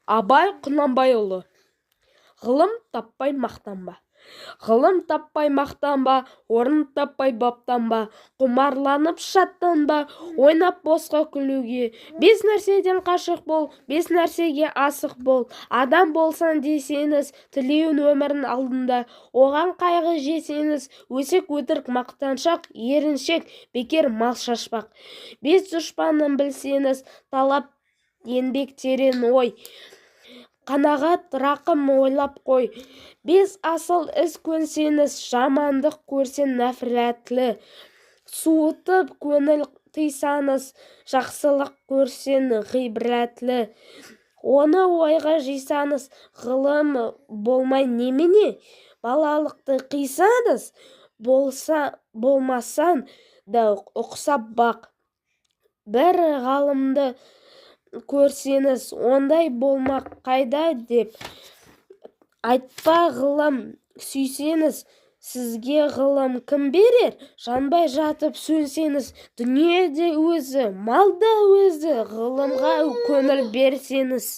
Абай Құнанбайұлы. Ғылым таппай мақтанба. Ғылым таппай мақтанба, орын таппай баптанба, құмарланып шаттанба, ойнап босқа күлуге. Бес нәрседен қашық бол, бес нәрсеге асық бол. Адам болсан десеңіз, тілеуін өмірін алдында. Оған қайғы жесеңіз, өсек өтірік мақтаншақ, еріншек, бекер мал шашпақ. Бес дұшпанын білсеңіз, талап еңбек терең ой. Қанағат рақым ойлап қой. Бес асыл іс көнсеңіз, жамандық көрсен нәфрәтлі. Суытып көңіл тыйсаңыз, жақсылық көрсен ғибратлы. Оны ойға жисаңыз, ғылым болмай немене? Балалықты қисаңыз, болмасан да ұқсап бақ. Бір ғалымды көрсеңіз, ондай болмақ қайда деп айтпа. Ғылым сүйсеңіз, сізге ғылым кім берер? Жанбай жатып сөнсеңіз, дүние де өзі, мал да өзі. Ғылымға көңіл берсеңіз.